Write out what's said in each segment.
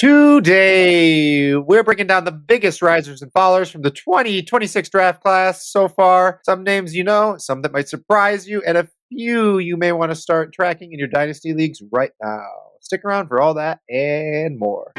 Today, we're breaking down the biggest risers and fallers from the 2026 draft class so far. Some names you know, some that might surprise you, and a few you may want to start tracking in your Dynasty leagues right now. Stick around for all that and more.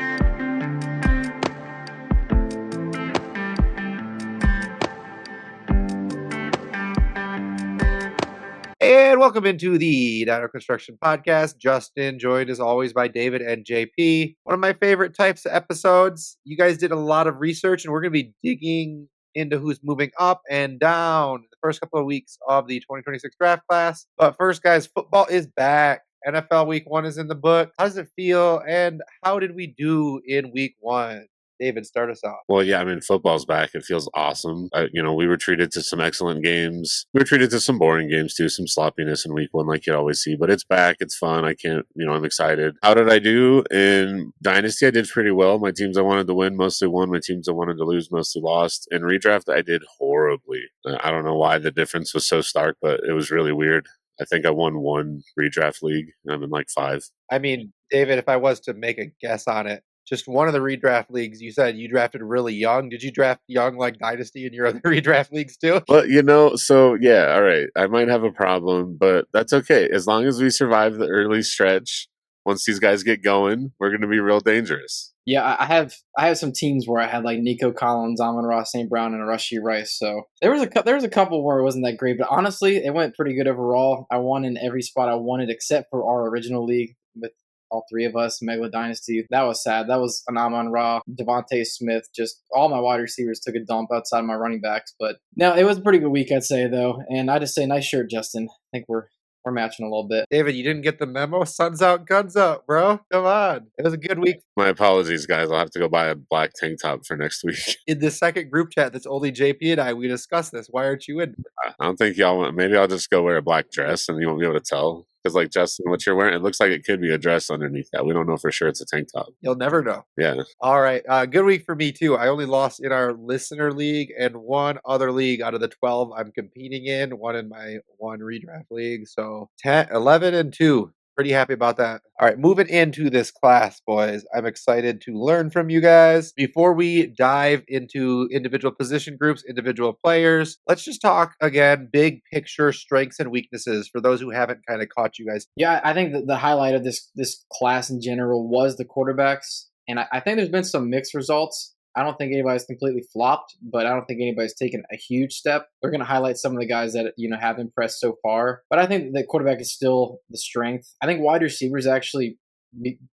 And welcome into the Dyno Construction Podcast. Justin, joined as always by David and JP. One of my favorite types of episodes. You guys did a lot of research, and we're going to be digging into who's moving up and down the first couple of weeks of the 2026 draft class. But first, guys, football is back. NFL Week 1 is in the book. How does it feel, and how did we do in Week 1? David, start us off. Well, yeah, I mean, football's back. It feels awesome. We were treated to some excellent games. We were treated to some boring games, too, some sloppiness in week 1, like you always see. But it's back. It's fun. I'm excited. How did I do? In Dynasty, I did pretty well. My teams I wanted to win mostly won. My teams I wanted to lose mostly lost. In redraft, I did horribly. I don't know why the difference was so stark, but it was really weird. I think I won one redraft league. I'm in like 5. I mean, David, if I was to make a guess on it, just one of the redraft leagues, you said you drafted really young. Did you draft young like Dynasty in your other redraft leagues too? Well, all right. I might have a problem, but that's okay. As long as we survive the early stretch, once these guys get going, we're going to be real dangerous. Yeah, I have some teams where I had like Nico Collins, Amon-Ra St. Brown, and Rashee Rice. So there was a couple where it wasn't that great, but honestly, it went pretty good overall. I won in every spot I wanted except for our original league with all 3 of us, Megala Dynasty. That was sad. That was an Amon-Ra, Devontae Smith. Just all my wide receivers took a dump outside my running backs. But no, it was a pretty good week, I'd say, though. And I just say, nice shirt, Justin. I think we're matching a little bit. David, you didn't get the memo? Sun's out, guns up, bro. Come on. It was a good week. My apologies, guys. I'll have to go buy a black tank top for next week. In the second group chat that's only JP and I, we discussed this. Why aren't you in? I don't think y'all want. Maybe I'll just go wear a black dress and you won't be able to tell. Because, like, Justin, what you're wearing, it looks like it could be a dress underneath that. We don't know for sure it's a tank top. You'll never know. Yeah. All right. Good week for me, too. I only lost in our listener league and one other league out of the 12 I'm competing in, one in my one redraft league. So 11 and 2. Pretty happy about that. All right, moving into this class, boys. I'm excited to learn from you guys. Before we dive into individual position groups, individual players, let's just talk again, big picture strengths and weaknesses for those who haven't kind of caught you guys. Yeah, I think that the highlight of this class in general was the quarterbacks. And I think there's been some mixed results. I don't think anybody's completely flopped, but I don't think anybody's taken a huge step. We're going to highlight some of the guys that have impressed so far, but I think the quarterback is still the strength. I think wide receivers actually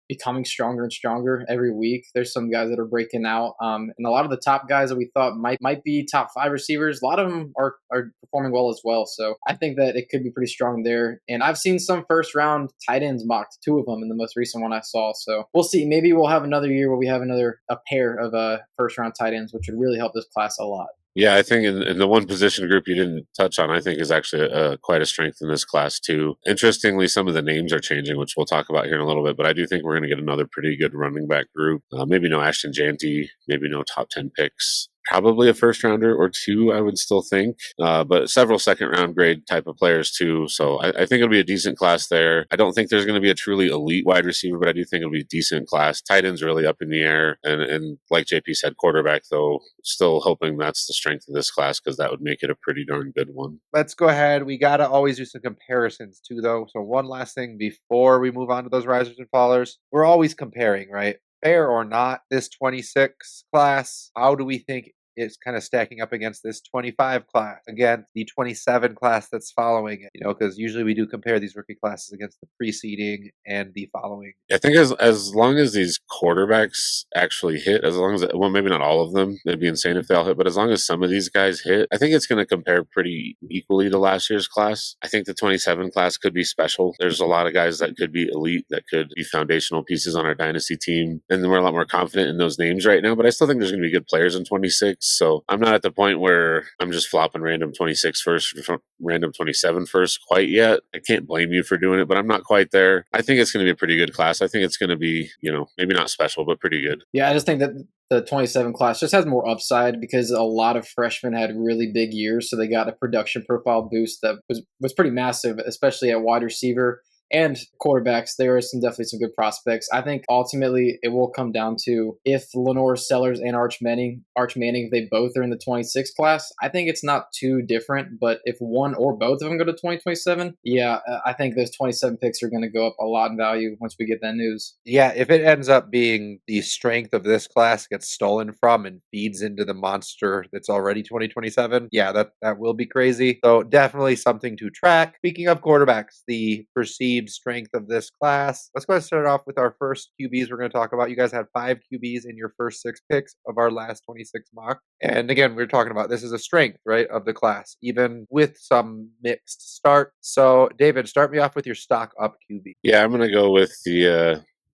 becoming stronger and stronger every week. There's some guys that are breaking out, and a lot of the top guys that we thought might be top 5 receivers, a lot of them are performing well as well. So I think that it could be pretty strong there. And I've seen some first round tight ends mocked, 2 of them in the most recent one I saw. So we'll see. Maybe we'll have another year where we have a pair of first round tight ends, which would really help this class a lot. Yeah, I think in the one position group you didn't touch on, I think is actually quite a strength in this class too. Interestingly, some of the names are changing, which we'll talk about here in a little bit, but I do think we're going to get another pretty good running back group. Maybe no Ashton Janty, maybe no top 10 picks. Probably a first rounder or 2, I would still think, but several second round grade type of players too. So I think it'll be a decent class there. I don't think there's going to be a truly elite wide receiver, but I do think it'll be a decent class. Tight end's really up in the air. And like JP said, quarterback, though, still hoping that's the strength of this class because that would make it a pretty darn good one. Let's go ahead. We got to always do some comparisons too, though. So one last thing before we move on to those risers and fallers. We're always comparing, right? Fair or not, this 26 class, how do we think it's kind of stacking up against this 25 class? Again, the 27 class that's following it, because usually we do compare these rookie classes against the preceding and the following. I think as long as these quarterbacks actually hit, maybe not all of them, it'd be insane if they all hit, but as long as some of these guys hit, I think it's going to compare pretty equally to last year's class. I think the 27 class could be special. There's a lot of guys that could be elite, that could be foundational pieces on our Dynasty team, and we're a lot more confident in those names right now, but I still think there's going to be good players in 26. So I'm not at the point where I'm just flopping random 26 first, random 27 first quite yet. I can't blame you for doing it, but I'm not quite there. I think it's going to be a pretty good class. I think it's going to be, maybe not special, but pretty good. Yeah, I just think that the 27 class just has more upside because a lot of freshmen had really big years. So they got a production profile boost that was pretty massive, especially at wide receiver. And quarterbacks, there are definitely some good prospects. I think ultimately it will come down to if Lenore Sellers and Arch Manning, if they both are in the 26 class, I think it's not too different. But if one or both of them go to 2027, yeah, I think those 27 picks are going to go up a lot in value once we get that news. Yeah, if it ends up being the strength of this class gets stolen from and feeds into the monster that's already 2027, yeah, that will be crazy. So definitely something to track. Speaking of quarterbacks, the perceived strength of this class. Let's go ahead and start off with our first QBs we're going to talk about. You guys had 5 QBs in your first 6 picks of our last 26 mock. And again, we're talking about this is a strength, right, of the class, even with some mixed start. So, David, start me off with your stock up QB. Yeah, I'm going to go with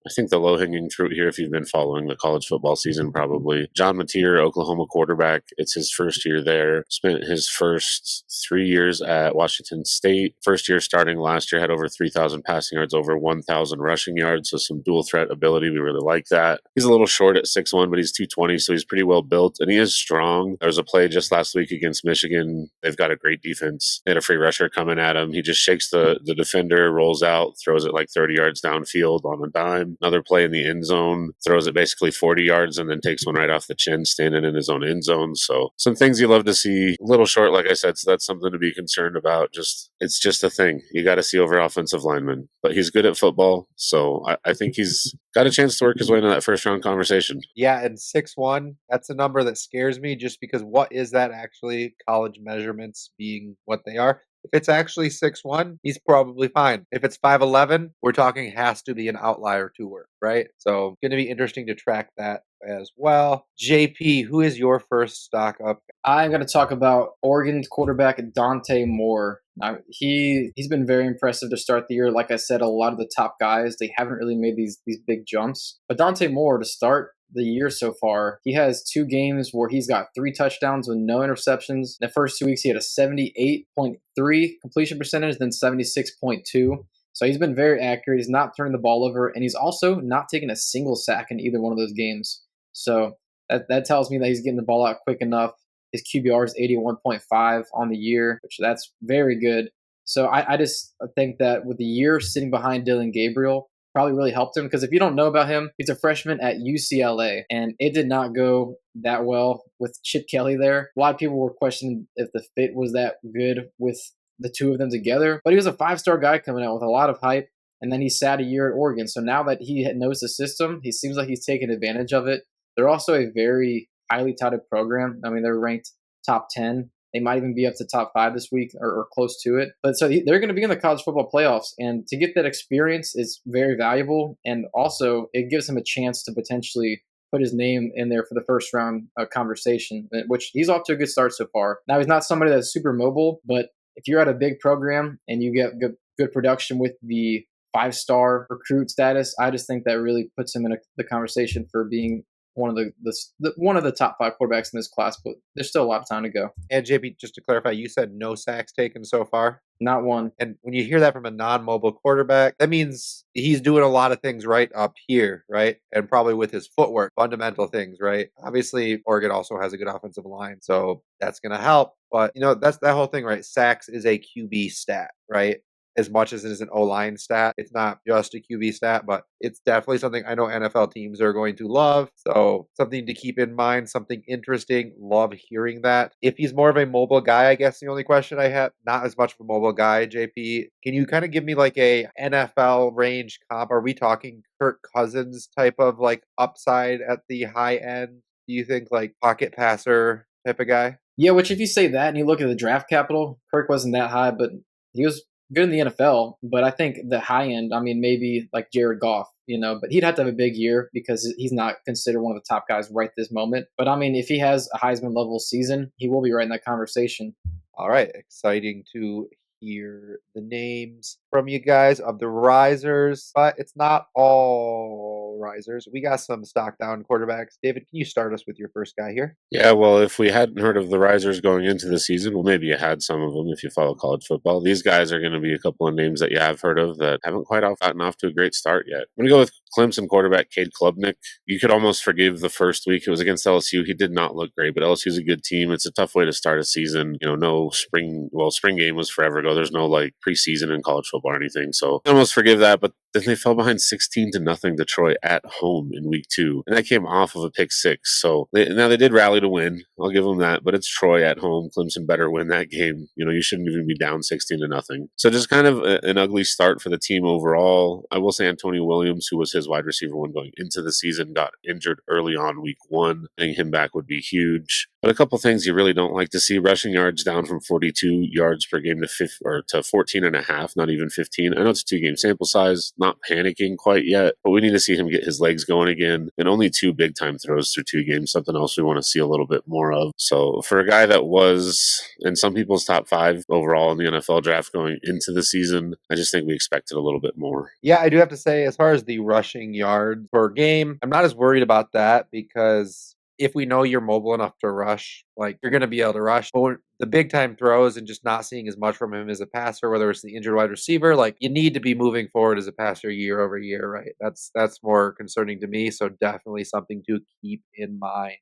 I think the low-hanging fruit here, if you've been following the college football season, probably John Mateer, Oklahoma quarterback. It's his first year there. Spent his first 3 years at Washington State. First year starting last year, had over 3,000 passing yards, over 1,000 rushing yards, so some dual threat ability. We really like that. He's a little short at 6'1", but he's 220, so he's pretty well built, and he is strong. There was a play just last week against Michigan. They've got a great defense. They had a free rusher coming at him. He just shakes the defender, rolls out, throws it like 30 yards downfield on a dime. Another play in the end zone, throws it basically 40 yards and then takes one right off the chin, standing in his own end zone. So some things you love to see. A little short, like I said, so that's something to be concerned about. It's just a thing. You got to see over offensive linemen. But he's good at football, so I think he's got a chance to work his way into that first round conversation. Yeah, and 6'1", that's a number that scares me just because what is that actually, college measurements being what they are? If it's actually 6'1", he's probably fine. If it's 5'11", we're talking has to be an outlier to work, right? So going to be interesting to track that as well. JP, who is your first stock up? I'm going to talk about Oregon quarterback Dante Moore. Now, he's been very impressive to start the year. Like I said, a lot of the top guys, they haven't really made these big jumps. But Dante Moore, to start the year so far, he has 2 games where he's got 3 touchdowns with no interceptions. The first 2 weeks, he had a 78.3 completion percentage, then 76.2. So he's been very accurate. He's not turning the ball over, and he's also not taking a single sack in either one of those games. So that tells me that he's getting the ball out quick enough. His QBR is 81.5 on the year, which that's very good. So I just think that with the year sitting behind Dylan Gabriel probably really helped him, because if you don't know about him, he's a freshman at UCLA, and it did not go that well with Chip Kelly there. A lot of people were questioning if the fit was that good with the two of them together, but he was a 5-star guy coming out with a lot of hype. And then he sat a year at Oregon. So now that he knows the system, he seems like he's taking advantage of it. They're also a very highly touted program. I mean, they're ranked top 10. They might even be up to top 5 this week or close to it. But so they're going to be in the college football playoffs. And to get that experience is very valuable. And also, it gives him a chance to potentially put his name in there for the first round conversation, which he's off to a good start so far. Now, he's not somebody that's super mobile, but if you're at a big program and you get good production with the 5-star recruit status, I just think that really puts him in the conversation for being one of the top 5 quarterbacks in this class, but there's still a lot of time to go. And JP, just to clarify, you said no sacks taken so far? Not one. And when you hear that from a non-mobile quarterback, that means he's doing a lot of things right up here, right? And probably with his footwork, fundamental things, right? Obviously, Oregon also has a good offensive line, so that's going to help. But, that's that whole thing, right? Sacks is a QB stat, right? As much as it is an O-line stat. It's not just a QB stat, but it's definitely something I know NFL teams are going to love. So something to keep in mind, something interesting. Love hearing that. If he's more of a mobile guy, I guess the only question I have, not as much of a mobile guy, JP, can you kind of give me like a NFL range comp? Are we talking Kirk Cousins type of like upside at the high end? Do you think like pocket passer type of guy? Yeah, which if you say that and you look at the draft capital, Kirk wasn't that high, but he was good in the NFL. But I think the high end, I mean, maybe like Jared Goff, but he'd have to have a big year because he's not considered one of the top guys right this moment. But I mean, if he has a Heisman level season, he will be right in that conversation. All right. Exciting to hear the names from you guys of the risers, but it's not all risers. We got some stock down quarterbacks. David, can you start us with your first guy here? Yeah, well, if we hadn't heard of the risers going into the season, well, maybe you had some of them if you follow college football. These guys are going to be a couple of names that you have heard of that haven't quite gotten off to a great start yet. I'm going to go with Clemson quarterback Cade Klubnik. You could almost forgive the first week. It was against LSU. He did not look great, but LSU's a good team. It's a tough way to start a season. No spring game was forever ago. There's no like preseason in college football football or anything. So I almost forgive that, but then they fell behind 16-0 Detroit at home in week 2. And that came off of a pick 6. So now they did rally to win. I'll give them that, but it's Troy at home. Clemson better win that game. You shouldn't even be down 16-0. So just kind of an ugly start for the team overall. I will say Antonio Williams, who was his wide receiver one going into the season, got injured early on week 1. Getting him back would be huge. But a couple things you really don't like to see: rushing yards down from 42 yards per game to 14 and a half, not even 15. I know it's a 2-game sample size, not panicking quite yet, but we need to see him get his legs going again. And only 2 big time throws through 2 games, something else we want to see a little bit more of. So for a guy that was in some people's top 5 overall in the NFL draft going into the season, I just think we expected a little bit more. Yeah, I do have to say, as far as the rushing yards per game, I'm not as worried about that, because if we know you're mobile enough to rush, like, you're going to be able to rush. But the big time throws and just not seeing as much from him as a passer, whether it's the injured wide receiver, like, you need to be moving forward as a passer year over year, right? That's more concerning to me. So definitely something to keep in mind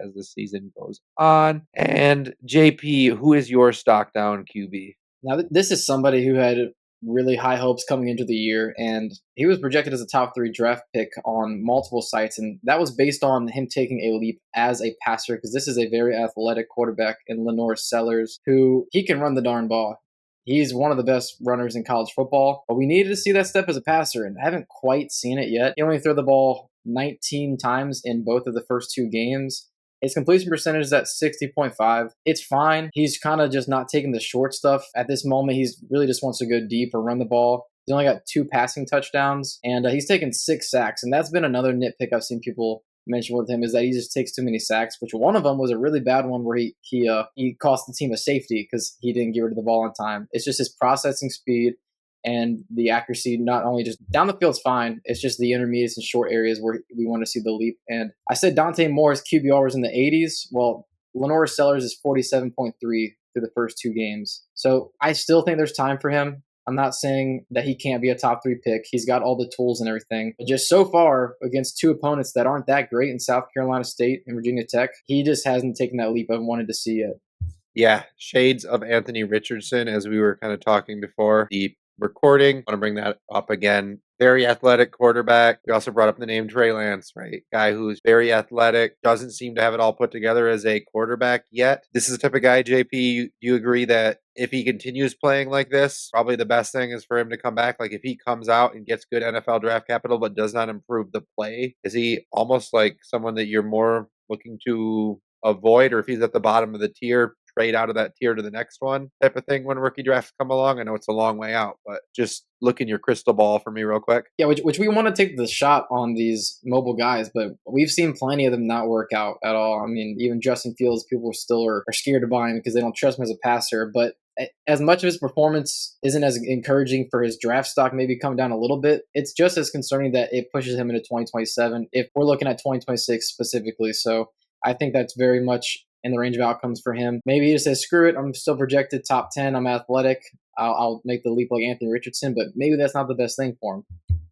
as the season goes on. And JP, who is your stock down QB? Now, this is somebody who had really high hopes coming into the year, and he was projected as a top 3 draft pick on multiple sites, and that was based on him taking a leap as a passer, because this is a very athletic quarterback in Lenore Sellers, who he can run the darn ball. He's one of the best runners in college football, but we needed to see that step as a passer, and I haven't quite seen it yet. He only threw the ball 19 times in both of the first 2 games. His completion percentage is at 60.5. It's fine. He's kind of just not taking the short stuff at this moment. He's really just wants to go deep or run the ball. He's only got 2 passing touchdowns, and he's taken 6 sacks. And that's been another nitpick I've seen people mention with him, is that he just takes too many sacks, which one of them was a really bad one where he cost the team a safety because he didn't get rid of the ball on time. It's just his processing speed and the accuracy, not only just down the field's fine, it's just the intermediates and short areas where we want to see the leap. And I said Dante Moore's QBR was in the 80s. Well, Lenore Sellers is 47.3 through the first 2 games. So I still think there's time for him. I'm not saying that he can't be a top 3 pick. He's got all the tools and everything. But just so far, against 2 opponents that aren't that great in South Carolina State and Virginia Tech, he just hasn't taken that leap I've wanted to see yet. Yeah, shades of Anthony Richardson, as we were kind of talking before the recording. I want to bring that up again. Very athletic quarterback. We also brought up the name Trey Lance, right? Guy who's very athletic, doesn't seem to have it all put together as a quarterback yet. This is the type of guy, JP, you agree that if he continues playing like this, probably the best thing is for him to come back? Like, if he comes out and gets good NFL draft capital but does not improve the play, is he almost like someone that you're more looking to avoid? Or if he's at the bottom of the tier, trade out of that tier to the next one type of thing when rookie drafts come along? I know it's a long way out, but just look in your crystal ball for me real quick. Yeah, which we want to take the shot on these mobile guys, but we've seen plenty of them not work out at all. I mean, even Justin Fields, people still are scared to buy him because they don't trust him as a passer. But as much of his performance isn't as encouraging for his draft stock, maybe come down a little bit, it's just as concerning that it pushes him into 2027 if we're looking at 2026 specifically. So I think that's very much in the range of outcomes for him. Maybe he just says, screw it, I'm still projected top 10, I'm athletic, I'll make the leap like Anthony Richardson, but maybe that's not the best thing for him.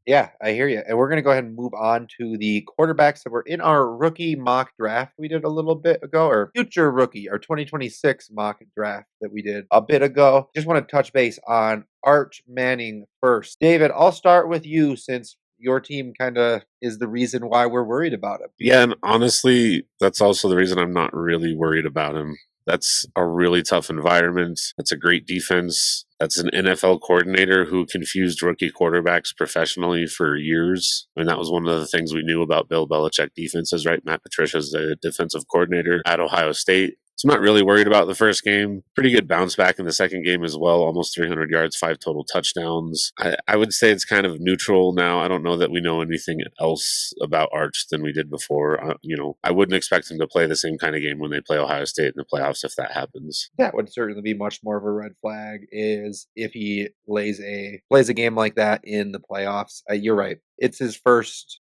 Yeah, I hear you. And we're going to go ahead and move on to the quarterbacks that were in our rookie mock draft we did a little bit ago, or future rookie, our 2026 mock draft that we did a bit ago. Just want to touch base on Arch Manning first. David, I'll start with you since your team kind of is the reason why we're worried about him. Yeah, and honestly, that's also the reason I'm not really worried about him. That's a really tough environment. That's a great defense. That's an NFL coordinator who confused rookie quarterbacks professionally for years. I mean, that was one of the things we knew about Bill Belichick defenses, right? Matt Patricia's the defensive coordinator at Ohio State. So I'm not really worried about the first game. Pretty good bounce back in the second game as well. Almost 300 yards, 5 total touchdowns. I would say it's kind of neutral now. I don't know that we know anything else about Arch than we did before. I wouldn't expect him to play the same kind of game when they play Ohio State in the playoffs if that happens. That would certainly be much more of a red flag, is if he plays a game like that in the playoffs. You're right. It's his first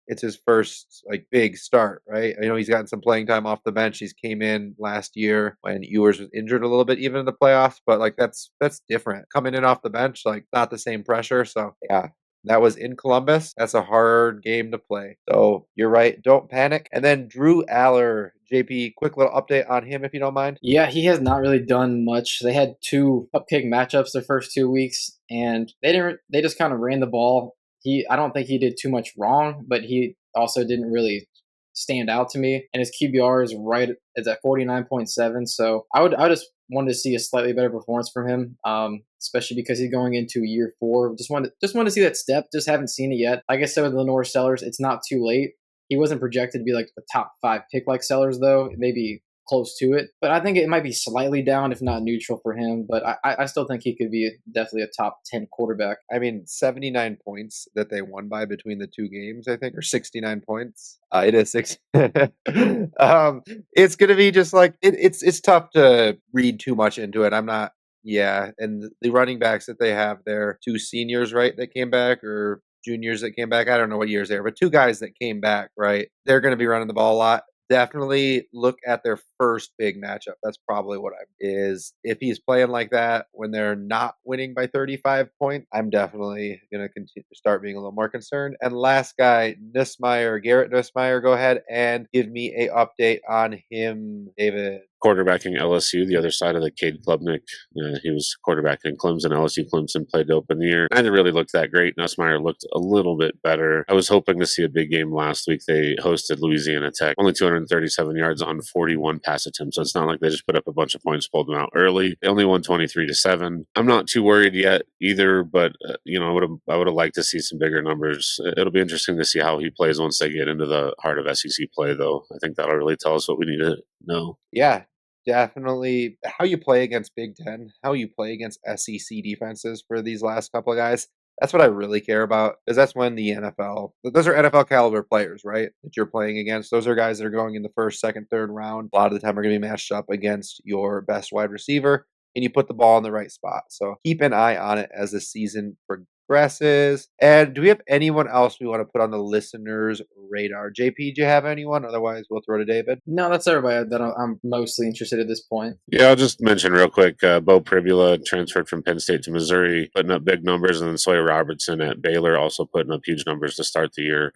like big start, right? I know he's gotten some playing time off the bench. He's came in last year when Ewers was injured a little bit, even in the playoffs, but like that's different. Coming in off the bench, like not the same pressure. So yeah, That was in Columbus. That's a hard game to play. So you're right. Don't panic. And then Drew Aller, JP, quick little update on him if you don't mind. Yeah, he has not really done much. They had two cupcake matchups the first 2 weeks, and they just kind of ran the ball. I don't think he did too much wrong, but he also didn't really stand out to me. And his QBR is at 49.7. So I just wanted to see a slightly better performance from him, especially because he's going into year 4. Just wanted to see that step. Just haven't seen it yet. Like I said with Lenore Sellers, it's not too late. He wasn't projected to be like a top 5 pick like Sellers, though. It may be close to it, but I think it might be slightly down, if not neutral for him. But I still think he could be definitely a top 10 quarterback. I mean, 79 points that they won by between the 2 games, I think, or 69 points. It is 6. It's going to be just like it's tough to read too much into it. I'm not. Yeah, and the running backs that they have there, 2 seniors, right, that came back, or juniors that came back. I don't know what years they are, but 2 guys that came back, right? They're going to be running the ball a lot. Definitely look at their first big matchup. That's probably what is. If he's playing like that when they're not winning by 35 points, I'm definitely going to continue to start being a little more concerned. And last guy, Garrett Nussmeyer, go ahead and give me a update on him, David. Quarterbacking LSU, the other side of the Cade Klubnik. He was quarterbacking Clemson. LSU Clemson played to open the year. Neither really looked that great. Nussmeyer looked a little bit better. I was hoping to see a big game last week. They hosted Louisiana Tech. Only 237 yards on 41 pass attempts. So it's not like they just put up a bunch of points, pulled them out early. They only won 23-7. I'm not too worried yet either, but I would have liked to see some bigger numbers. It'll be interesting to see how he plays once they get into the heart of SEC play, though. I think that'll really tell us what we need to know. Yeah. Definitely how you play against Big Ten, how you play against SEC defenses for these last couple of guys. That's what I really care about, because that's when those are NFL caliber players, right? That you're playing against. Those are guys that are going in the first, second, third round. A lot of the time are going to be matched up against your best wide receiver, and you put the ball in the right spot. So keep an eye on it as the season progresses. And do we have anyone else we want to put on the listeners' radar? JP, do you have anyone? Otherwise, we'll throw to David. No, that's everybody that I'm mostly interested at this point. Yeah, I'll just mention real quick, Bo Pribula transferred from Penn State to Missouri, putting up big numbers, and then Sawyer Robertson at Baylor also putting up huge numbers to start the year.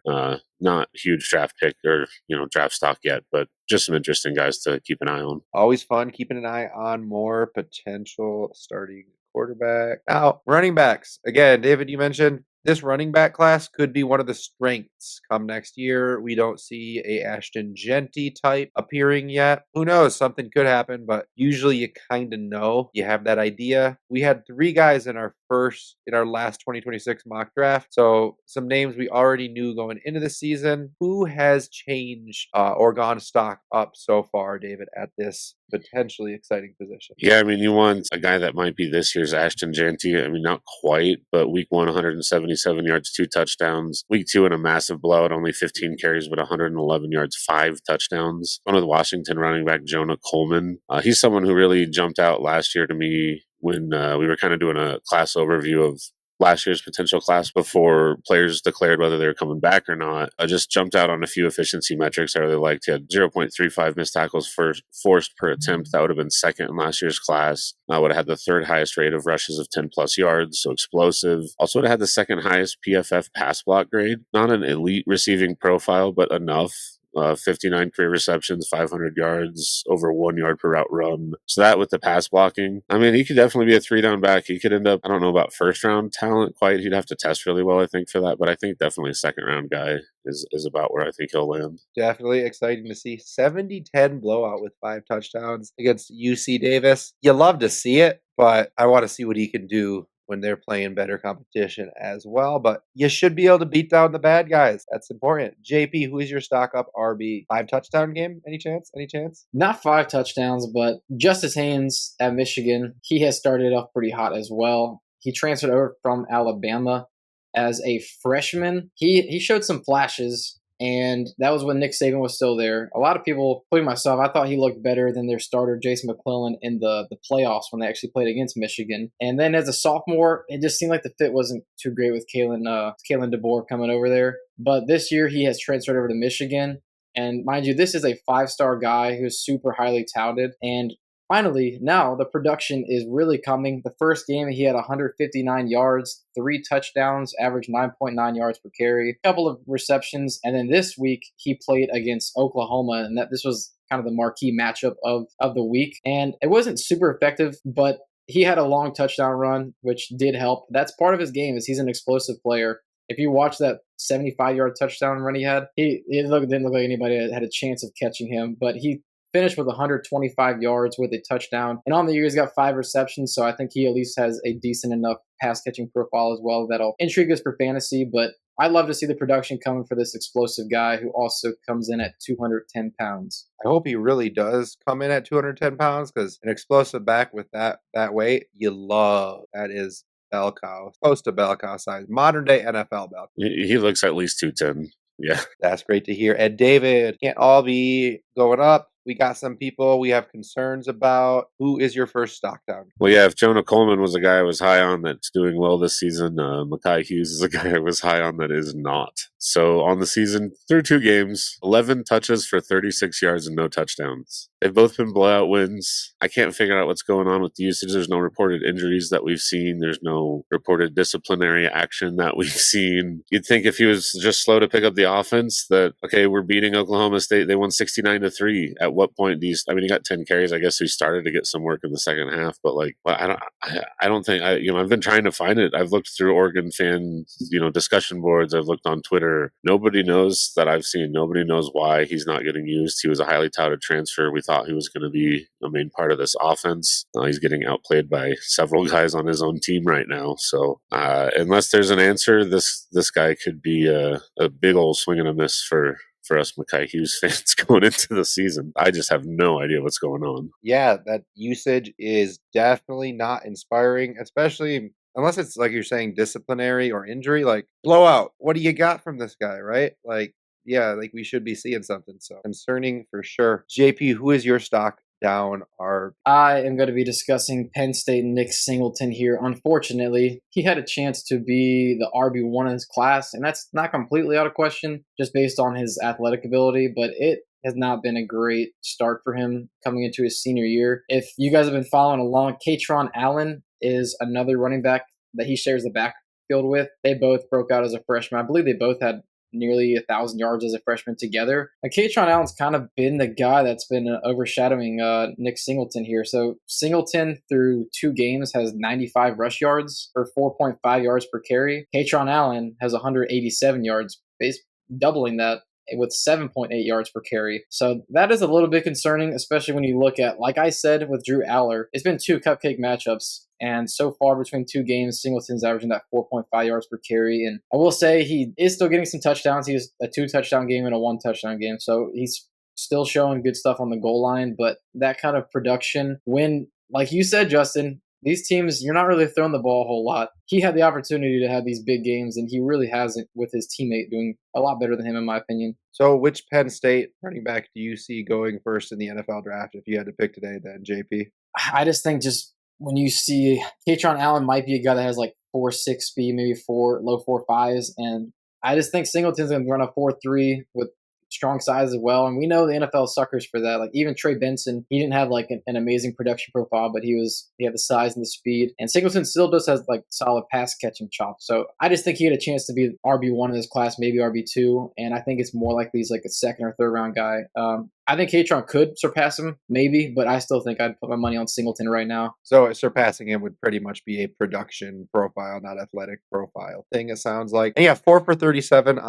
Not huge draft pick or draft stock yet, but just some interesting guys to keep an eye on. Always fun keeping an eye on more potential starting quarterback. Now, running backs. Again, David, you mentioned this running back class could be one of the strengths come next year. We don't see a Ashton Genty type appearing yet. Who knows? Something could happen, but usually you kind of know. You have that idea. We had 3 guys in our last 2026 mock draft. So some names we already knew going into the season. Who has changed or gone stock up so far, David, at this potentially exciting position? Yeah, I mean, you want a guy that might be this year's Ashton Genty. I mean, not quite, but week 1, 177 yards, 2 touchdowns. Week 2 in a massive blowout, only 15 carries, but 111 yards, 5 touchdowns. One with Washington running back Jonah Coleman. He's someone who really jumped out last year to me when we were kind of doing a class overview of last year's potential class before players declared whether they were coming back or not. I just jumped out on a few efficiency metrics I really liked. He had 0.35 missed tackles forced per attempt. That would have been second in last year's class. Would have had the 3rd highest rate of rushes of 10 plus yards, so explosive. Also would have had the 2nd highest PFF pass block grade. Not an elite receiving profile, but enough. 59 career receptions, 500 yards, over 1 yard per route run. So that with the pass blocking, I mean, he could definitely be a 3-down back. He could end up, I don't know about first round talent quite. He'd have to test really well, I think, for that. But I think definitely a 2nd round guy is about where I think he'll land. Definitely exciting to see. 70-10 blowout with 5 touchdowns against UC Davis. You love to see it, but I want to see what he can do when they're playing better competition as well. But you should be able to beat down the bad guys. That's important. JP, who is your stock up RB? 5 touchdown game? Any chance? Any chance? Not 5 touchdowns, but Justice Haynes at Michigan. He has started off pretty hot as well. He transferred over from Alabama as a freshman. He showed some flashes, and that was when Nick Saban was still there. A lot of people, including myself, I thought he looked better than their starter, Jason McClellan, in the playoffs when they actually played against Michigan. And then as a sophomore, it just seemed like the fit wasn't too great with Kalen DeBoer coming over there. But this year, he has transferred over to Michigan. And mind you, this is a 5-star guy who's super highly touted. And finally, now the production is really coming. The first game, he had 159 yards, 3 touchdowns, average 9.9 yards per carry, a couple of receptions. And then this week, he played against Oklahoma, and this was kind of the marquee matchup of the week. And it wasn't super effective, but he had a long touchdown run, which did help. That's part of his game, is he's an explosive player. If you watch that 75-yard touchdown run he had, didn't look like anybody had a chance of catching him, but he finished with 125 yards with a touchdown. And on the year, he's got 5 receptions, so I think he at least has a decent enough pass-catching profile as well that'll intrigue us for fantasy. But I'd love to see the production coming for this explosive guy who also comes in at 210 pounds. I hope he really does come in at 210 pounds, because an explosive back with that weight, you love. That is bell cow, close to bell cow size, modern day NFL bell. He looks at least 210. Yeah. That's great to hear. And David, can't all be going up. We got some people we have concerns about. Who is your first stock down? Well, yeah, if Jonah Coleman was a guy I was high on that's doing well this season, Mekhi Hughes is a guy I was high on that is not. So on the season, through 2 games, 11 touches for 36 yards and no touchdowns. They've both been blowout wins. I can't figure out what's going on with the usage. There's no reported injuries that we've seen. There's no reported disciplinary action that we've seen. You'd think if he was just slow to pick up the offense that, okay, we're beating Oklahoma State. They won 69-3. At what point do you, I mean, he got 10 carries. I guess he started to get some work in the second half, but like, well, I don't think I've been trying to find it. I've looked through Oregon fan, discussion boards. I've looked on Twitter. Nobody knows that I've seen. Nobody knows why he's not getting used. He was a highly touted transfer. We thought he was going to be a main part of this offense. He's getting outplayed by several guys on his own team right now. So unless there's an answer, this guy could be a big old swing and a miss for us Mekhi Hughes fans going into the season. I just have no idea what's going on. Yeah, that usage is definitely not inspiring, especially unless it's like you're saying disciplinary or injury, like blowout. What do you got from this guy, right? Like, yeah, like we should be seeing something. So concerning for sure. JP, who is your stock down? I am going to be discussing Penn State Nick Singleton here. Unfortunately, he had a chance to be the RB1 in his class, and that's not completely out of question just based on his athletic ability, but it has not been a great start for him coming into his senior year. If you guys have been following along, Katron Allen is another running back that he shares the backfield with. They both broke out as a freshman. I believe they both had nearly 1,000 yards as a freshman together. Katron Allen's kind of been the guy that's been overshadowing Nick Singleton here. So Singleton through 2 games has 95 rush yards for 4.5 yards per carry. Katron Allen has 187 yards, doubling that with 7.8 yards per carry. So that is a little bit concerning, especially when you look at, like I said with Drew Aller, it's been 2 cupcake matchups. And so far between 2 games, Singleton's averaging that 4.5 yards per carry. And I will say he is still getting some touchdowns. He has a 2-touchdown game and a 1-touchdown game. So he's still showing good stuff on the goal line. But that kind of production, when, like you said, Justin, these teams, you're not really throwing the ball a whole lot. He had the opportunity to have these big games, and he really hasn't, with his teammate doing a lot better than him, in my opinion. So which Penn State running back do you see going first in the NFL draft if you had to pick today then, JP? I just think when you see Katron Allen might be a guy that has like 4.6 speed, maybe low 4.5s, and I just think Singleton's going to run a 4.3 with strong size as well. And we know the NFL suckers for that. Like even Trey Benson, he didn't have like an amazing production profile, but he had the size and the speed. And Singleton still just has like solid pass catching chops. So I just think he had a chance to be RB1 in this class, maybe RB2. And I think it's more likely he's like a 2nd or 3rd round guy. I think Katron could surpass him, maybe, but I still think I'd put my money on Singleton right now. So surpassing him would pretty much be a production profile, not athletic profile thing, it sounds like. And yeah, 4 for 37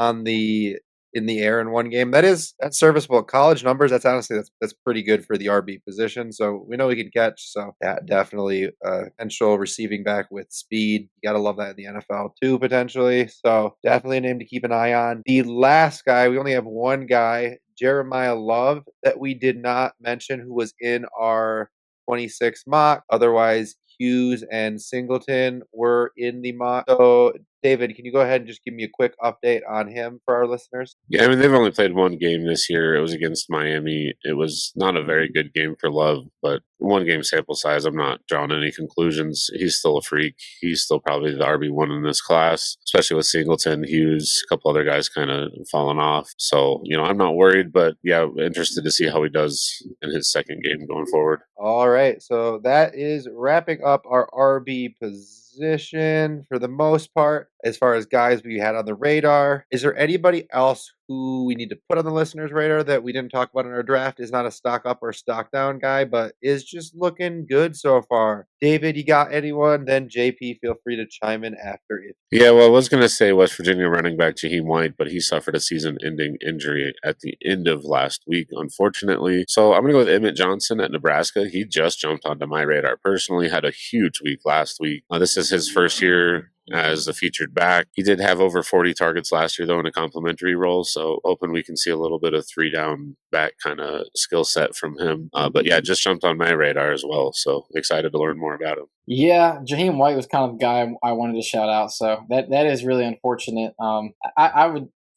in the air in one game. That's serviceable. College numbers, that's honestly that's pretty good for the RB position. So we know he can catch. So yeah, definitely potential receiving back with speed. You gotta love that in the NFL too, potentially. So definitely a name to keep an eye on. The last guy, we only have one guy, Jeremiah Love, that we did not mention, who was in our 26 mock. Otherwise, Hughes and Singleton were in the mock. So David, can you go ahead and just give me a quick update on him for our listeners? Yeah, I mean, they've only played one game this year. It was against Miami. It was not a very good game for Love, but one game sample size. I'm not drawing any conclusions. He's still a freak. He's still probably the RB1 in this class, especially with Singleton, Hughes, a couple other guys kind of falling off. So, I'm not worried, but yeah, interested to see how he does in his second game going forward. All right, so that is wrapping up our RB position for the most part. As far as guys we had on the radar, is there anybody else who we need to put on the listeners' radar that we didn't talk about in our draft? Is not a stock up or stock down guy, but is just looking good so far. David, you got anyone? Then JP, feel free to chime in after it. Yeah, well, I was going to say West Virginia running back Jaheim White, but he suffered a season-ending injury at the end of last week, unfortunately. So I'm going to go with Emmett Johnson at Nebraska. He just jumped onto my radar personally, had a huge week last week. This is his first year as the featured back. He did have over 40 targets last year, though, in a complimentary role, so hoping we can see a little bit of three-down back kind of skill set from him. But yeah, just jumped on my radar as well, so excited to learn more about him. Yeah, Jaheim White was kind of the guy I wanted to shout out, so that is really unfortunate.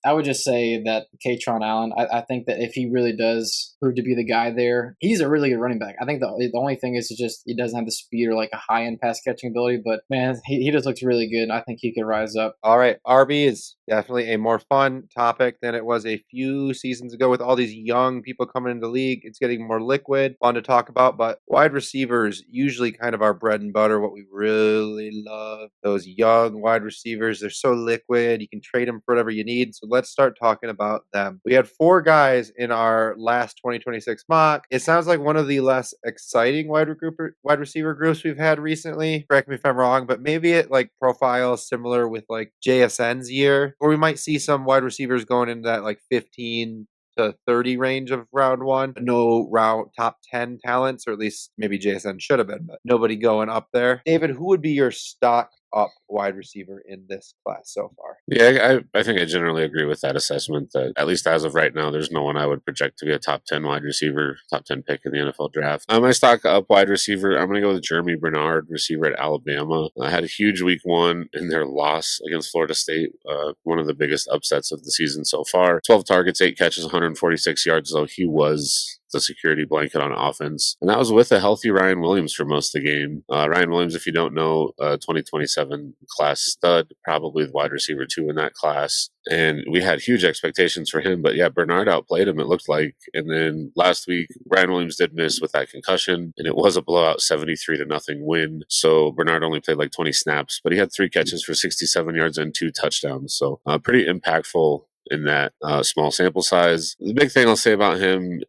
I would just say that Katron Allen, I think that if he really does prove to be the guy there, he's a really good running back. I think the only thing is just he doesn't have the speed or like a high-end pass catching ability, but man, he just looks really good. I think he could rise up. All right, RB is definitely a more fun topic than it was a few seasons ago with all these young people coming into the league. It's getting more liquid, fun to talk about, but wide receivers usually kind of our bread and butter, what we really love. Those young wide receivers, they're so liquid. You can trade them for whatever you need. So let's start talking about them. We had 4 guys in our last 2026 mock. It sounds like one of the less exciting wide receiver groups we've had recently. Correct me if I'm wrong, but maybe it like profiles similar with like JSN's year, or we might see some wide receivers going into that like 15 to 30 range of round 1. No round top 10 talents, or at least maybe JSN should have been, but nobody going up there. David, who would be your stock up wide receiver in this class so far? Yeah, I think I generally agree with that assessment that at least as of right now, there's no one I would project to be a top 10 wide receiver, top 10 pick in the NFL draft. My stock up wide receiver, I'm going to go with Jeremy Bernard, receiver at Alabama. I had a huge week 1 in their loss against Florida State, one of the biggest upsets of the season so far. 12 targets, 8 catches, 146 yards, though he was the security blanket on offense. And that was with a healthy Ryan Williams for most of the game. Ryan Williams, if you don't know, 2027 class stud, probably the wide receiver 2 in that class. And we had huge expectations for him. But yeah, Bernard outplayed him, it looked like. And then last week, Ryan Williams did miss with that concussion. And it was a blowout 73-0 win. So Bernard only played like 20 snaps, but he had 3 catches for 67 yards and 2 touchdowns. So pretty impactful in that small sample size. The big thing I'll say about him,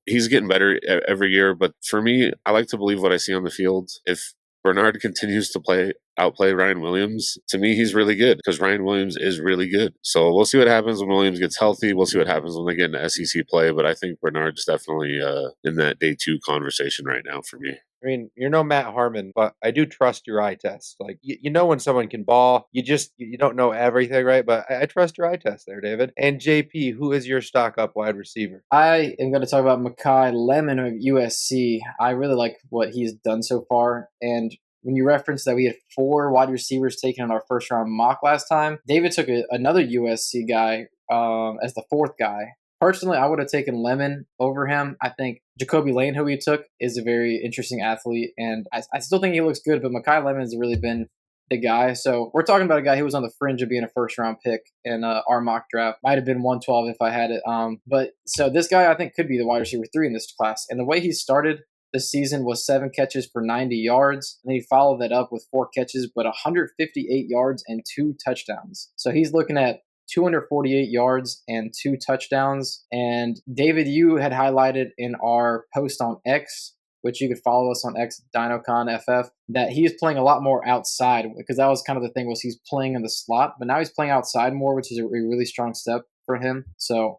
he's getting better every year, but for me, I like to believe what I see on the field. If Bernard continues to outplay Ryan Williams, to me, he's really good because Ryan Williams is really good. So we'll see what happens when Williams gets healthy. We'll see what happens when they get into SEC play, but I think Bernard's definitely in that day 2 conversation right now for me. I mean, you're no Matt Harmon, but I do trust your eye test. Like, you know when someone can ball. You don't know everything, right? But I trust your eye test there, David. And JP, who is your stock up wide receiver? I am going to talk about Makai Lemon of USC. I really like what he's done so far. And when you referenced that we had 4 wide receivers taken in our first round mock last time, David took another USC guy as the 4th guy. Personally, I would have taken Lemon over him. I think Jacoby Lane, who he took, is a very interesting athlete, and I still think he looks good, but Makai Lemon has really been the guy. So we're talking about a guy who was on the fringe of being a first-round pick in our mock draft. Might have been 112 if I had it. But so this guy, I think, could be the wide receiver 3 in this class. And the way he started this season was 7 catches for 90 yards, and he followed that up with 4 catches, but 158 yards and 2 touchdowns. So he's looking at 248 yards and 2 touchdowns. And David, you had highlighted in our post on X, which you could follow us on X, DynoConFF, that he is playing a lot more outside, because that was kind of the thing, was he's playing in the slot, but now he's playing outside more, which is a really strong step for him. So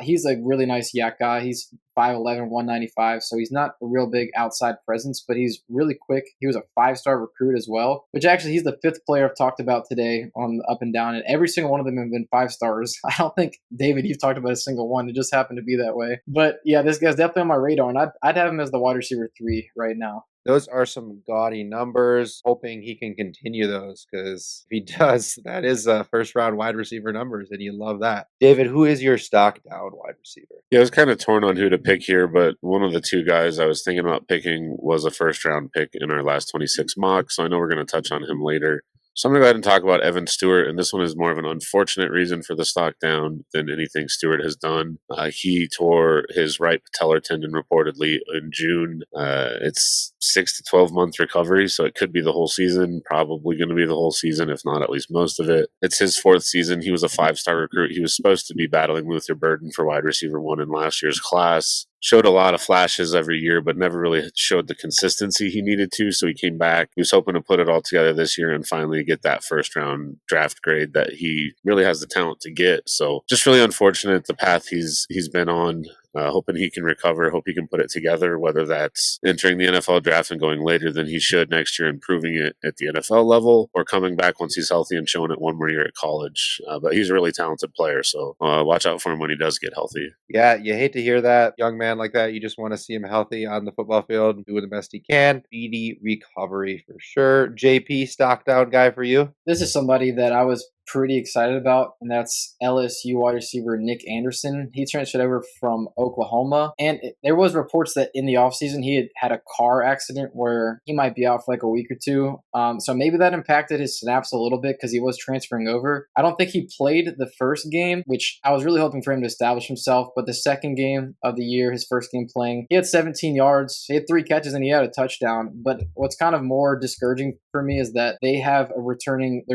he's a really nice yak guy. He's 5'11", 195, so he's not a real big outside presence, but he's really quick. He was a 5-star recruit as well, which actually he's the 5th player I've talked about today on the Up and Down, and every single one of them have been 5 stars. I don't think, David, you've talked about a single one. It just happened to be that way. But yeah, this guy's definitely on my radar, and I'd have him as the wide receiver 3 right now. Those are some gaudy numbers. Hoping he can continue those because if he does, that is first round wide receiver numbers, and you love that. David, who is your stock down wide receiver? Yeah, I was kind of torn on who to pick here, but one of the two guys I was thinking about picking was a first round pick in our last 26 mock, so I know we're going to touch on him later. So I'm going to go ahead and talk about Evan Stewart, and this one is more of an unfortunate reason for the stock down than anything Stewart has done. He tore his right patellar tendon reportedly in June. It's 6 to 12 month recovery, so it could be the whole season, probably going to be the whole season, if not at least most of it. It's his fourth season. He was a 5-star recruit. He was supposed to be battling Luther Burden for wide receiver 1 in last year's class. Showed a lot of flashes every year, but never really showed the consistency he needed to. So he came back. He was hoping to put it all together this year and finally get that first round draft grade that he really has the talent to get. So just really unfortunate the path he's been on. Hoping he can recover, hope he can put it together, whether that's entering the NFL draft and going later than he should next year and proving it at the NFL level, or coming back once he's healthy and showing it one more year at college. But he's a really talented player, so watch out for him when he does get healthy. Yeah, you hate to hear that. Young man like that, you just want to see him healthy on the football field, doing the best he can. Speedy recovery for sure. JP, stock down guy for you? This is somebody that I was pretty excited about, and that's LSU wide receiver Nick Anderson. He transferred over from Oklahoma, and there was reports that in the offseason he had a car accident where he might be out for like a week or two. So maybe that impacted his snaps a little bit because he was transferring over. I don't think he played the first game, which I was really hoping for him to establish himself, but the second game of the year, his first game playing, he had 17 yards, he had 3 catches, and he had a touchdown. But what's kind of more discouraging for me is that they have a returning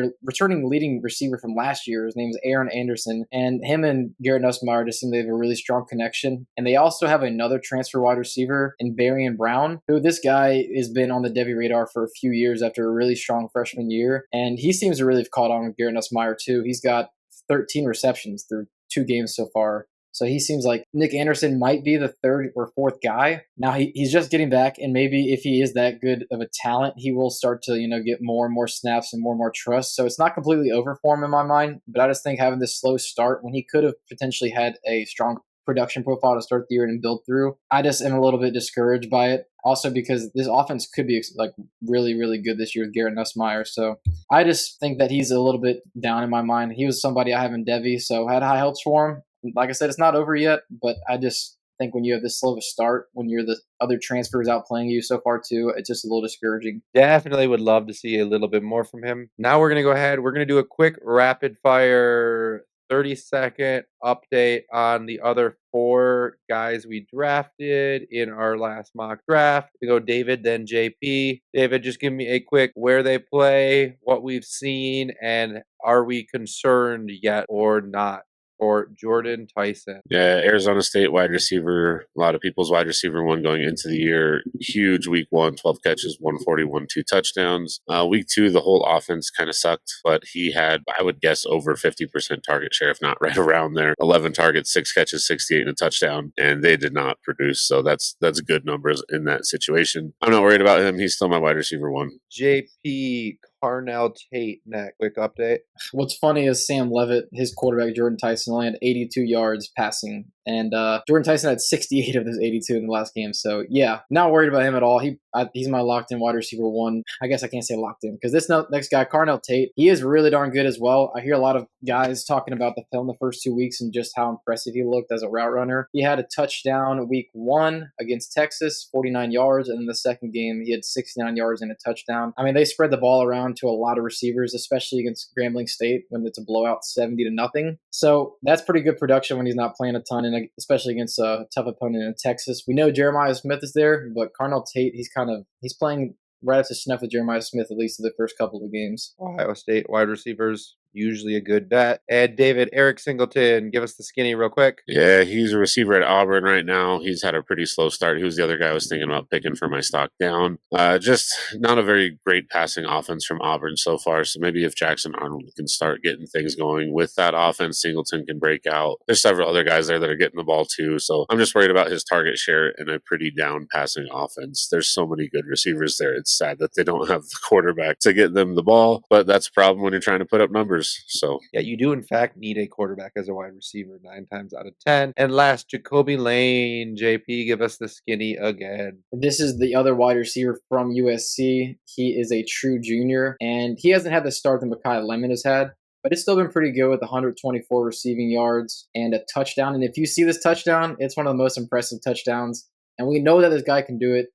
leading receiver from last year. His name is Aaron Anderson, and him and Garrett Nussmeier just seem to have a really strong connection. And they also have another transfer wide receiver in Barian Brown, who this guy has been on the Devy radar for a few years after a really strong freshman year. And he seems to really have caught on with Garrett Nussmeier too. He's got 13 receptions through 2 games so far. So he seems like Nick Anderson might be the 3rd or 4th guy. Now he's just getting back, and maybe if he is that good of a talent, he will start to, get more and more snaps and more trust. So it's not completely over for him in my mind, but I just think having this slow start when he could have potentially had a strong production profile to start the year and build through, I just am a little bit discouraged by it. Also because this offense could be like really, really good this year with Garrett Nussmeier. So I just think that he's a little bit down in my mind. He was somebody I have in Devy, so had high hopes for him. Like I said, it's not over yet, but I just think when you have this slow of a start, when you're the other transfers outplaying you so far too, it's just a little discouraging. Definitely would love to see a little bit more from him. Now we're going to go ahead. We're going to do a quick rapid fire 30-second update on the other 4 guys we drafted in our last mock draft. We go David, then JP. David, just give me a quick where they play, what we've seen, and are we concerned yet or not? Or Jordan Tyson. Yeah, Arizona State wide receiver, a lot of people's wide receiver 1 going into the year. Huge week 1, 12 catches, 141, 2 touchdowns. Week 2, the whole offense kind of sucked, but he had, I would guess, over 50% target share, if not right around there. 11 targets, 6 catches, 68 and a touchdown, and they did not produce. So that's good numbers in that situation. I'm not worried about him. He's still my wide receiver 1. JP Carnell Tate next. Quick update. What's funny is Sam Levitt, his quarterback Jordan Tyson, only had 82 yards passing, and Jordan Tyson had 68 of those 82 in the last game. So yeah, not worried about him at all. He's my locked-in wide receiver 1. I guess I can't say locked in because this next guy, Carnell Tate, he is really darn good as well. I hear a lot of guys talking about the film the first 2 weeks and just how impressive he looked as a route runner. He had a touchdown week 1 against Texas, 49 yards, and in the second game he had 69 yards and a touchdown. I mean, they spread the ball around to a lot of receivers, especially against Grambling State when it's a blowout 70-0. So that's pretty good production when he's not playing a ton, and especially against a tough opponent in Texas. We know Jeremiah Smith is there, but Carnell Tate, he's playing right up to snuff with Jeremiah Smith, at least in the first couple of games. Ohio State wide receivers, usually a good bet. And David, Eric Singleton, give us the skinny real quick. Yeah, he's a receiver at Auburn right now. He's had a pretty slow start. He was the other guy I was thinking about picking for my stock down. Just not a very great passing offense from Auburn so far. So maybe if Jackson Arnold can start getting things going with that offense, Singleton can break out. There's several other guys there that are getting the ball too. So I'm just worried about his target share in a pretty down passing offense. There's so many good receivers there. It's sad that they don't have the quarterback to get them the ball, but that's a problem when you're trying to put up numbers. receivers. So Yeah, you do in fact need a quarterback as a wide receiver 9 times out of 10. And last, Jacoby Lane. JP, give us the skinny again. This is the other wide receiver from USC. He is a true junior, and he hasn't had the start that Mekhi Lemon has had, but it's still been pretty good with 124 receiving yards and a touchdown. And if you see this touchdown, it's one of the most impressive touchdowns. And we know that this guy can do it.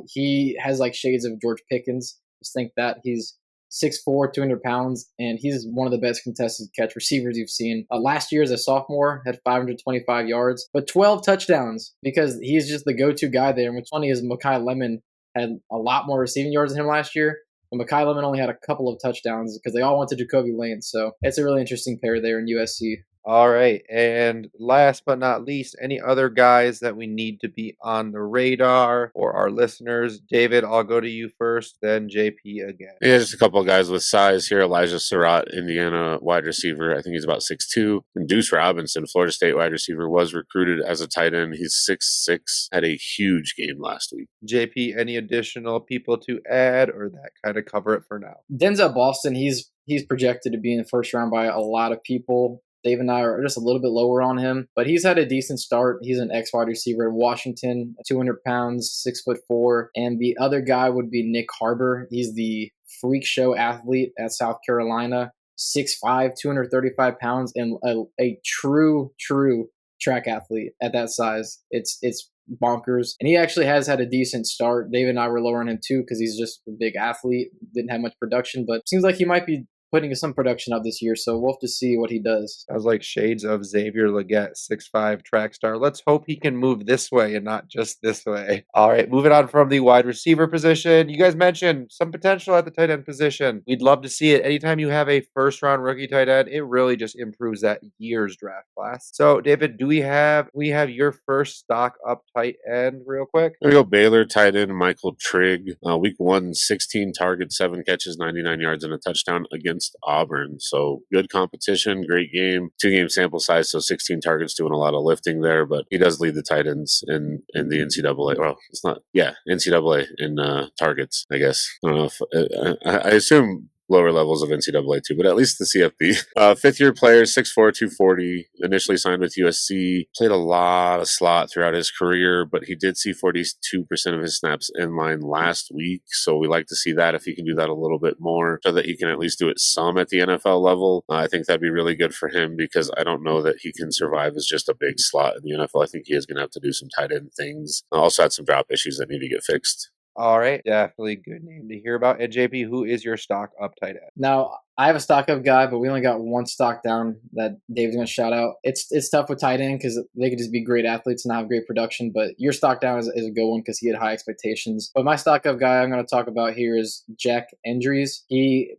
He has like shades of George Pickens. Just think that he's 6'4", 200 pounds, and he's one of the best contested catch receivers you've seen. Last year as a sophomore, had 525 yards, but 12 touchdowns because he's just the go-to guy there. And what's funny is Mekhi Lemon had a lot more receiving yards than him last year, but Mekhi Lemon only had a couple of touchdowns because they all went to Jacoby Lane. So it's a really interesting pair there in USC. All right. And last but not least, any other guys that we need to be on the radar for our listeners? David, I'll go to you first, then JP again. yeah, just a couple of guys with size here. Elijah Surratt, Indiana wide receiver. I think he's about 6'2". And Deuce Robinson, Florida State wide receiver, was recruited as a tight end. He's 6'6", had a huge game last week. JP, any additional people to add, or that kind of cover it for now? Denzel Boston, he's projected to be in the first round by a lot of people. Dave and I are just a little bit lower on him, but he's had a decent start. He's an ex-wide receiver in Washington, 200 pounds, 6'4". And the other guy would be Nick Harbor. He's the freak show athlete at South Carolina, 6'5", 235 pounds, and a true track athlete at that size. It's bonkers. And he actually has had a decent start. Dave and I were lower on him too because he's just a big athlete, didn't have much production, but seems like he might be putting some production up this year, so we'll have to see what he does. Sounds like shades of Xavier Legette, 6'5", track star. Let's hope he can move this way and not just this way. All right, moving on from the wide receiver position. You guys mentioned some potential at the tight end position. We'd love to see it. Anytime you have a first-round rookie tight end, it really just improves that year's draft class. So, David, do we have your first stock up tight end real quick? There we go. Baylor tight end Michael Trigg. Week 1, 16 targets, 7 catches, 99 yards, and a touchdown against Auburn. So good competition, great game, 2-game sample size, so 16 targets, doing a lot of lifting there, but he does lead the tight ends in the NCAA. Well, it's not, NCAA in targets, I guess. I don't know if, I assume lower levels of NCAA too, but at least the CFP. Fifth-year player, 6'4", 240, initially signed with USC, played a lot of slot throughout his career, but he did see 42% of his snaps in line last week, so we like to see that if he can do that a little bit more so that he can at least do it some at the NFL level. I think that'd be really good for him because I don't know that he can survive as just a big slot in the NFL. I think he is going to have to do some tight end things. Also had some drop issues that need to get fixed. All right, definitely good name to hear about. And JP, who is your stock up tight end? Now, I have a stock up guy, but we only got one stock down that Dave's going to shout out. It's tough with tight end because they could just be great athletes and not have great production, but your stock down is a good one because he had high expectations. But my stock up guy I'm going to talk about here is Jack Endries. He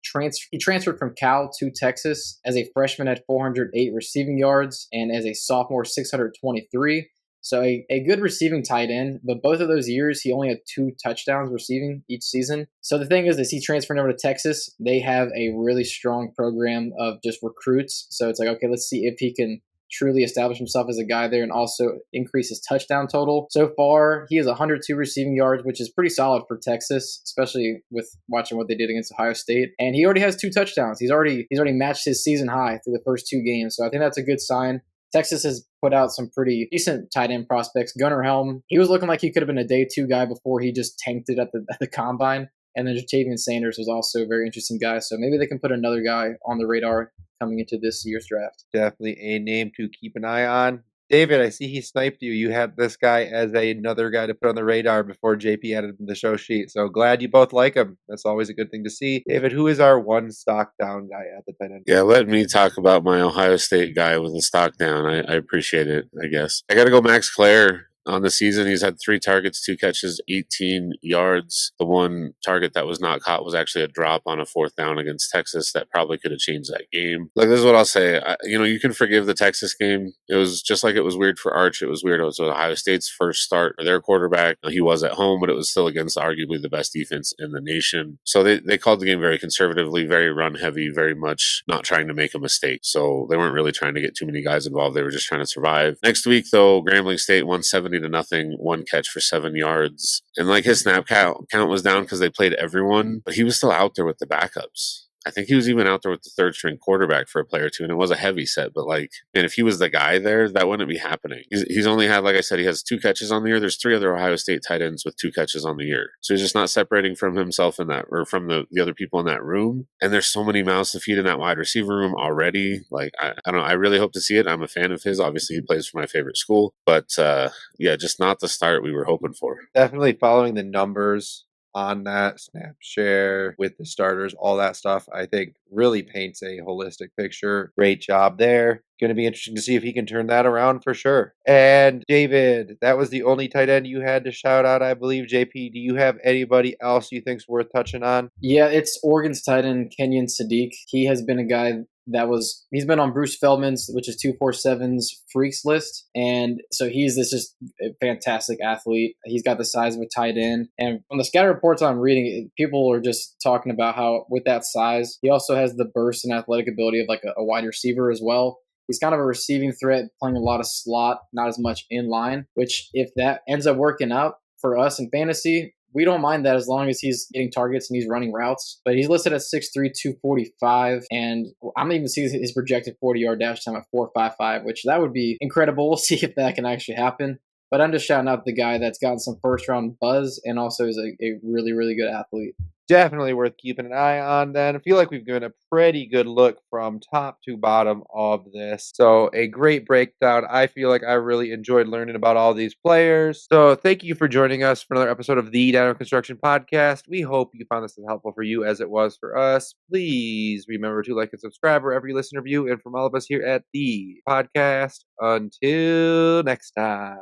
transferred from Cal to Texas as a freshman at 408 receiving yards and as a sophomore 623. So a good receiving tight end, but both of those years he only had 2 touchdowns receiving each season. So the thing is he transferred over to Texas. They have a really strong program of just recruits. So it's like, okay, let's see if he can truly establish himself as a guy there and also increase his touchdown total. So far, he has 102 receiving yards, which is pretty solid for Texas, especially with watching what they did against Ohio State. And he already has 2 touchdowns. He's already matched his season high through the first 2 games. So I think that's a good sign. Texas has put out some pretty decent tight end prospects. Gunnar Helm, he was looking like he could have been a day 2 guy before he just tanked it at the combine. And then Jatavian Sanders was also a very interesting guy. So maybe they can put another guy on the radar coming into this year's draft. Definitely a name to keep an eye on. David, I see he sniped you. You had this guy as another guy to put on the radar before JP added him to the show sheet. So glad you both like him. That's always a good thing to see. David, who is our one stock down guy at the tight end? Yeah, let me talk about my Ohio State guy with the stock down. I appreciate it, I guess. I got to go Max Clare. On the season, he's had 3 targets, 2 catches, 18 yards. The one target that was not caught was actually a drop on a 4th down against Texas that probably could have changed that game. Like, this is what I'll say. You can forgive the Texas game. It was just like it was weird for Arch. It was weird. It was Ohio State's first start for their quarterback. He was at home, but it was still against arguably the best defense in the nation. So they called the game very conservatively, very run heavy, very much not trying to make a mistake. So they weren't really trying to get too many guys involved. They were just trying to survive. Next week, though, Grambling State 170-0, 1 catch for 7 yards. And like his snap count was down because they played everyone, but he was still out there with the backups. I think he was even out there with the third string quarterback for a play or two, and it was a heavy set. But like, and if he was the guy there, that wouldn't be happening. He's only had, like I said, he has 2 catches on the year. There's 3 other Ohio State tight ends with 2 catches on the year, so he's just not separating from himself in that, or from the other people in that room. And there's so many mouths to feed in that wide receiver room already. Like, I don't know. I really hope to see it. I'm a fan of his. Obviously, he plays for my favorite school, but yeah, just not the start we were hoping for. Definitely following the numbers on that snap share with the starters, all that stuff, I think really paints a holistic picture. Great job there. Going to be interesting to see if he can turn that around for sure. And David, that was the only tight end you had to shout out, I believe. JP, do you have anybody else you think's worth touching on? Yeah, it's Oregon's tight end Kenyon Sadiq. He has been a guy he's been on Bruce Feldman's, which is 247's freaks list. And so he's this just a fantastic athlete. He's got the size of a tight end. And from the scatter reports I'm reading, people are just talking about how with that size, he also has the burst and athletic ability of like a wide receiver as well. He's kind of a receiving threat, playing a lot of slot, not as much in line, which if that ends up working out for us in fantasy, we don't mind that as long as he's getting targets and he's running routes. But he's listed at 6'3", 245, and I'm even seeing his projected 40-yard dash time at 4.55, which that would be incredible. We'll see if that can actually happen. But I'm just shouting out the guy that's gotten some first-round buzz and also is a really, really good athlete. Definitely worth keeping an eye on then. I feel like we've given a pretty good look from top to bottom of this. So a great breakdown. I feel like I really enjoyed learning about all these players. So thank you for joining us for another episode of the Dyno Construction Podcast. We hope you found this as helpful for you as it was for us. Please remember to like and subscribe wherever you listen or view. And from all of us here at the podcast, until next time.